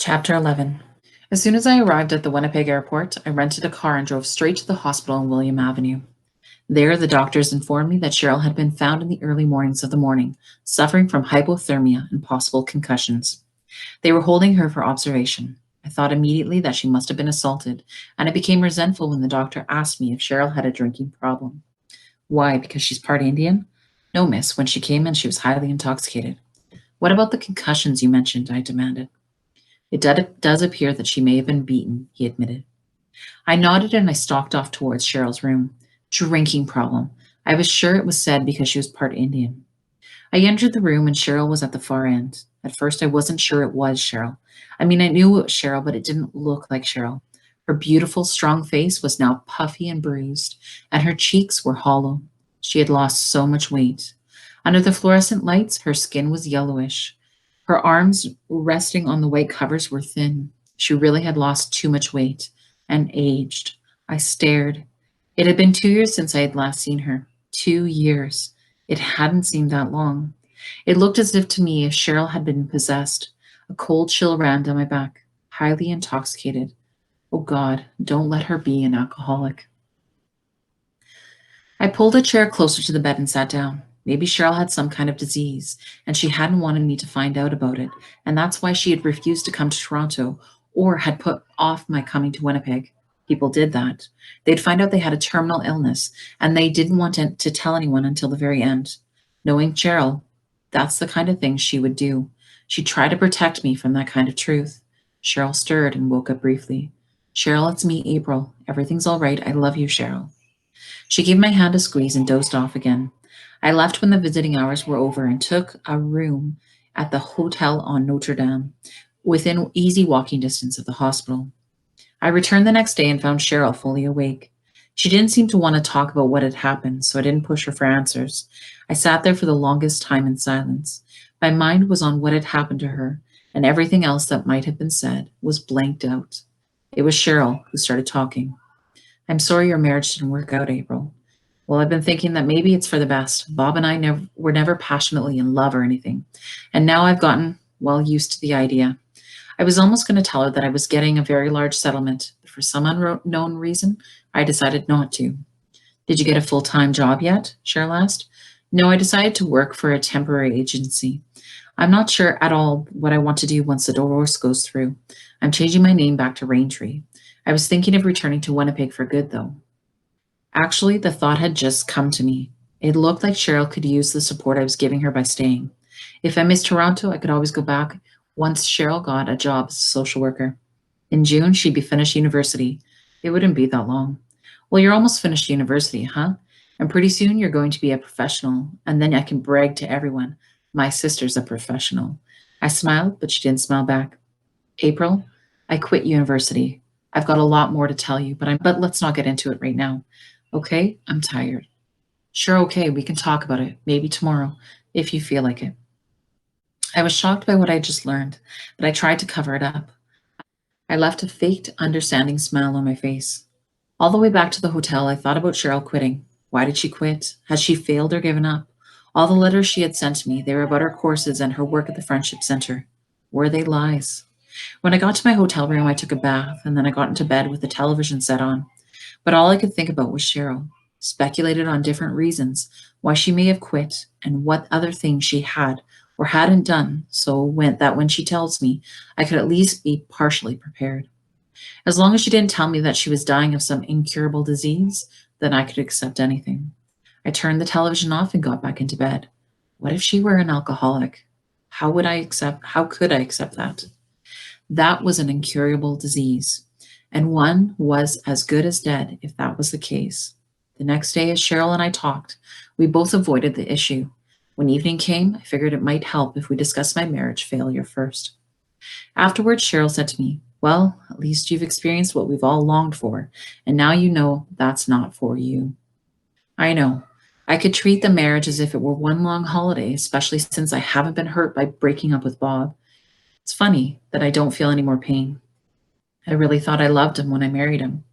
Chapter 11. As soon as I arrived at the Winnipeg airport, I rented a car and drove straight to the hospital on William Avenue. There, the doctors informed me that Cheryl had been found in the early mornings of the morning, suffering from hypothermia and possible concussions. They were holding her for observation. I thought immediately that she must have been assaulted, and I became resentful when the doctor asked me if Cheryl had a drinking problem. Why, because she's part Indian? No, miss. When she came in, she was highly intoxicated. What about the concussions you mentioned? I demanded. It does appear that she may have been beaten, he admitted. I nodded and I stalked off towards Cheryl's room. Drinking problem. I was sure it was said because she was part Indian. I entered the room and Cheryl was at the far end. At first, I wasn't sure it was Cheryl. I mean, I knew it was Cheryl, but it didn't look like Cheryl. Her beautiful, strong face was now puffy and bruised, and her cheeks were hollow. She had lost so much weight. Under the fluorescent lights, her skin was yellowish. Her arms resting on the white covers were thin. She really had lost too much weight and aged. I stared. It had been 2 years since I had last seen her. 2 years. It hadn't seemed that long. It looked as if to me Cheryl had been possessed. A cold chill ran down my back. Highly intoxicated. Oh God, don't let her be an alcoholic. I pulled a chair closer to the bed and sat down. Maybe Cheryl had some kind of disease, and she hadn't wanted me to find out about it, and that's why she had refused to come to Toronto or had put off my coming to Winnipeg. People did that. They'd find out they had a terminal illness, and they didn't want to tell anyone until the very end. Knowing Cheryl, that's the kind of thing she would do. She'd try to protect me from that kind of truth. Cheryl stirred and woke up briefly. Cheryl, it's me, April. Everything's all right. I love you, Cheryl. She gave my hand a squeeze and dozed off again. I left when the visiting hours were over and took a room at the hotel on Notre Dame, within easy walking distance of the hospital. I returned the next day and found Cheryl fully awake. She didn't seem to want to talk about what had happened, so I didn't push her for answers. I sat there for the longest time in silence. My mind was on what had happened to her, and everything else that might have been said was blanked out. It was Cheryl who started talking. I'm sorry your marriage didn't work out, April. Well, I've been thinking that maybe it's for the best. Bob and I were never passionately in love or anything. And now I've gotten, well, used to the idea. I was almost going to tell her that I was getting a very large settlement, but for some unknown reason, I decided not to. Did you get a full-time job yet? Cheryl asked. No, I decided to work for a temporary agency. I'm not sure at all what I want to do once the divorce goes through. I'm changing my name back to Raintree. I was thinking of returning to Winnipeg for good, though. Actually, the thought had just come to me. It looked like Cheryl could use the support I was giving her by staying. If I missed Toronto, I could always go back once Cheryl got a job as a social worker. In June, she'd be finished university. It wouldn't be that long. Well, you're almost finished university, huh? And pretty soon you're going to be a professional, and then I can brag to everyone. My sister's a professional. I smiled, but she didn't smile back. April, I quit university. I've got a lot more to tell you, but let's not get into it right now. Okay, I'm tired. Sure, okay, we can talk about it, maybe tomorrow, if you feel like it. I was shocked by what I just learned, but I tried to cover it up. I left a faked, understanding smile on my face. All the way back to the hotel, I thought about Cheryl quitting. Why did she quit? Had she failed or given up? All the letters she had sent me, they were about her courses and her work at the Friendship Center. Were they lies? When I got to my hotel room, I took a bath, and then I got into bed with the television set on. But all I could think about was Cheryl. Speculated on different reasons why she may have quit and what other things she had or hadn't done, so when she tells me, I could at least be partially prepared. As long as she didn't tell me that she was dying of some incurable disease, then I could accept anything. I turned the television off and got back into bed. What if she were an alcoholic? How could I accept that? That was an incurable disease, and one was as good as dead if that was the case. The next day, as Cheryl and I talked, we both avoided the issue. When evening came, I figured it might help if we discussed my marriage failure first. Afterwards, Cheryl said to me, well, at least you've experienced what we've all longed for, and now you know that's not for you. I know. I could treat the marriage as if it were one long holiday, especially since I haven't been hurt by breaking up with Bob. It's funny that I don't feel any more pain. I really thought I loved him when I married him.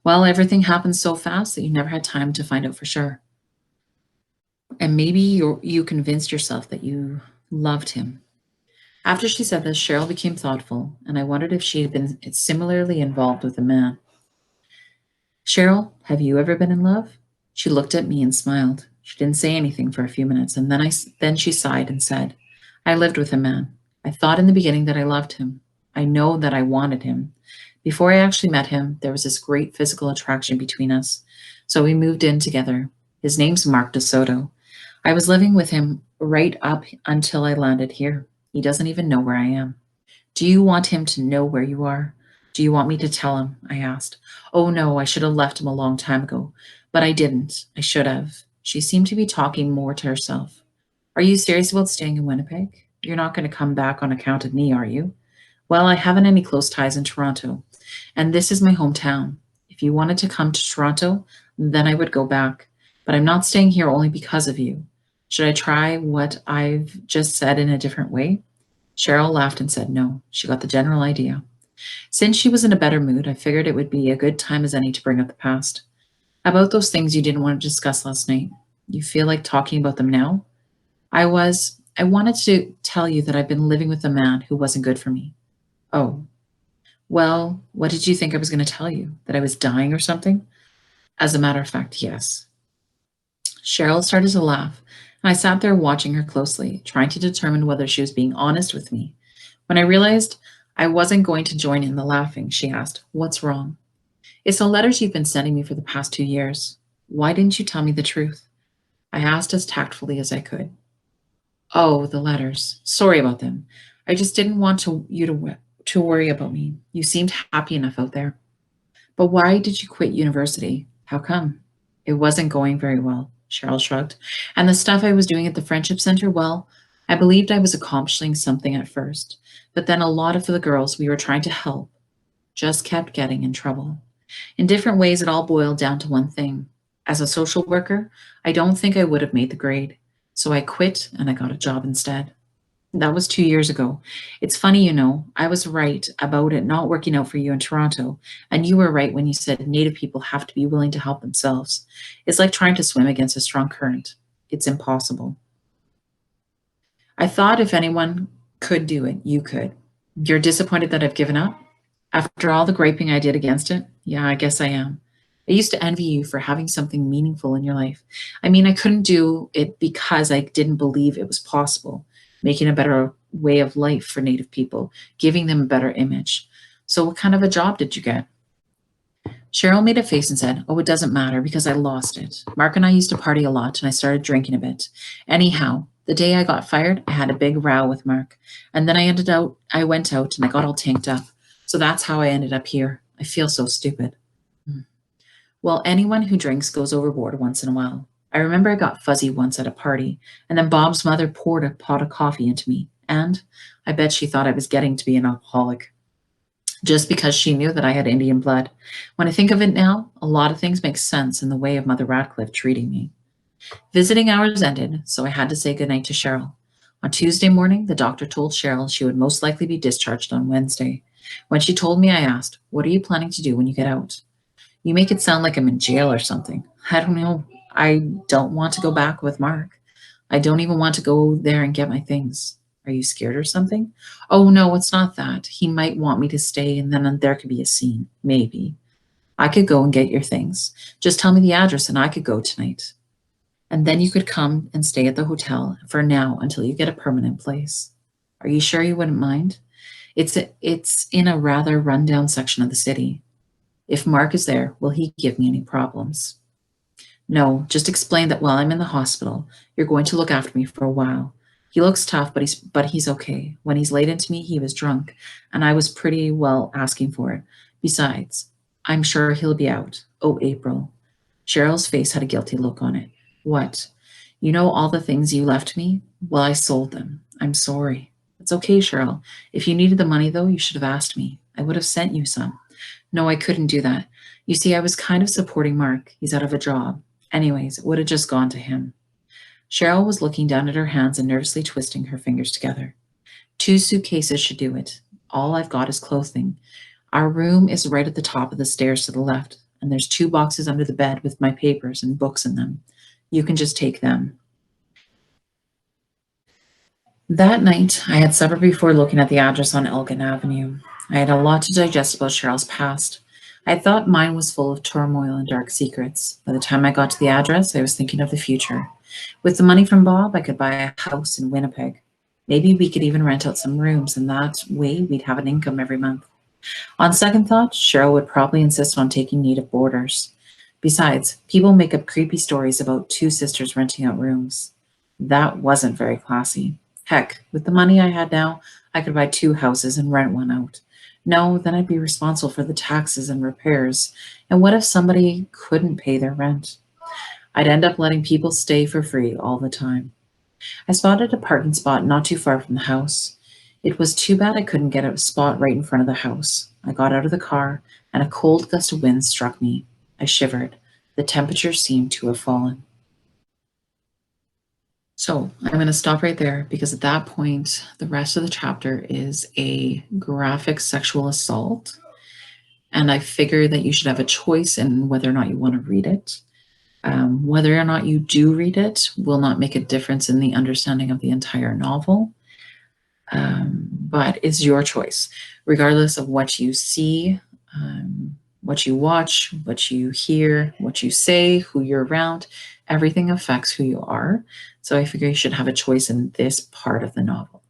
Well, everything happened so fast that you never had time to find out for sure. And maybe you convinced yourself that you loved him. After she said this, Cheryl became thoughtful, and I wondered if she had been similarly involved with a man. Cheryl, have you ever been in love? She looked at me and smiled. She didn't say anything for a few minutes, and then she sighed and said, I lived with a man. I thought in the beginning that I loved him. I know that I wanted him. Before I actually met him, there was this great physical attraction between us. So we moved in together. His name's Mark DeSoto. I was living with him right up until I landed here. He doesn't even know where I am. Do you want him to know where you are? Do you want me to tell him? I asked. Oh no, I should have left him a long time ago. But I didn't. I should have. She seemed to be talking more to herself. Are you serious about staying in Winnipeg? You're not going to come back on account of me, are you? Well, I haven't any close ties in Toronto, and this is my hometown. If you wanted to come to Toronto, then I would go back. But I'm not staying here only because of you. Should I try what I've just said in a different way? Cheryl laughed and said no. She got the general idea. Since she was in a better mood, I figured it would be a good time as any to bring up the past. About those things you didn't want to discuss last night. You feel like talking about them now? I wanted to tell you that I've been living with a man who wasn't good for me. Oh, well, what did you think I was going to tell you? That I was dying or something? As a matter of fact, yes. Cheryl started to laugh, and I sat there watching her closely, trying to determine whether she was being honest with me. When I realized I wasn't going to join in the laughing, she asked, What's wrong? It's the letters you've been sending me for the past 2 years. Why didn't you tell me the truth? I asked as tactfully as I could. Oh, the letters. Sorry about them. I just didn't want to worry about me. You seemed happy enough out there. But why did you quit university? How come? It wasn't going very well, Cheryl shrugged. And the stuff I was doing at the Friendship Center, well, I believed I was accomplishing something at first. But then a lot of the girls we were trying to help just kept getting in trouble. In different ways, it all boiled down to one thing. As a social worker, I don't think I would have made the grade. So I quit and I got a job instead. That was 2 years ago. It's funny, I was right about it not working out for you in Toronto, and you were right when you said Native people have to be willing to help themselves. It's like trying to swim against a strong current. It's impossible. I thought if anyone could do it, you could. You're disappointed that I've given up? After all the griping I did against it? Yeah, I guess I am. I used to envy you for having something meaningful in your life. I mean, I couldn't do it because I didn't believe it was possible, making a better way of life for Native people, giving them a better image. So, what kind of a job did you get? Cheryl made a face and said, Oh, it doesn't matter because I lost it. Mark and I used to party a lot and I started drinking a bit. Anyhow, the day I got fired, I had a big row with Mark. And then I went out and I got all tanked up. So that's how I ended up here. I feel so stupid. Well, anyone who drinks goes overboard once in a while. I remember I got fuzzy once at a party, and then Bob's mother poured a pot of coffee into me, and I bet she thought I was getting to be an alcoholic, just because she knew that I had Indian blood. When I think of it now, a lot of things make sense in the way of Mother Radcliffe treating me. Visiting hours ended, so I had to say goodnight to Cheryl. On Tuesday morning, the doctor told Cheryl she would most likely be discharged on Wednesday. When she told me, I asked, What are you planning to do when you get out? You make it sound like I'm in jail or something. I don't know. I don't want to go back with Mark. I don't even want to go there and get my things. Are you scared or something? Oh, no, it's not that. He might want me to stay and then there could be a scene. Maybe. I could go and get your things. Just tell me the address and I could go tonight. And then you could come and stay at the hotel for now until you get a permanent place. Are you sure you wouldn't mind? It's in a rather rundown section of the city. If Mark is there, will he give me any problems? No, just explain that while I'm in the hospital, you're going to look after me for a while. He looks tough, but he's okay. When he's laid into me, he was drunk, and I was pretty well asking for it. Besides, I'm sure he'll be out. Oh, April. Cheryl's face had a guilty look on it. What? You know all the things you left me? Well, I sold them. I'm sorry. It's okay, Cheryl. If you needed the money, though, you should have asked me. I would have sent you some. No, I couldn't do that. You see, I was kind of supporting Mark. He's out of a job. Anyways, it would have just gone to him. Cheryl was looking down at her hands and nervously twisting her fingers together. 2 suitcases should do it. All I've got is clothing. Our room is right at the top of the stairs to the left, and there's 2 boxes under the bed with my papers and books in them. You can just take them. That night, I had supper before looking at the address on Elgin Avenue. I had a lot to digest about Cheryl's past. I thought mine was full of turmoil and dark secrets. By the time I got to the address, I was thinking of the future. With the money from Bob, I could buy a house in Winnipeg. Maybe we could even rent out some rooms, and that way we'd have an income every month. On second thought, Cheryl would probably insist on taking native boarders. Besides, people make up creepy stories about two sisters renting out rooms. That wasn't very classy. Heck, with the money I had now, I could buy two houses and rent one out. No, then I'd be responsible for the taxes and repairs. And what if somebody couldn't pay their rent? I'd end up letting people stay for free all the time. I spotted a parking spot not too far from the house. It was too bad I couldn't get a spot right in front of the house. I got out of the car, and a cold gust of wind struck me. I shivered. The temperature seemed to have fallen. So I'm going to stop right there because at that point, the rest of the chapter is a graphic sexual assault. And I figure that you should have a choice in whether or not you want to read it. Whether or not you do read it will not make a difference in the understanding of the entire novel, but it's your choice, regardless of what you see, what you watch, what you hear, what you say, who you're around. Everything affects who you are. So I figure you should have a choice in this part of the novel.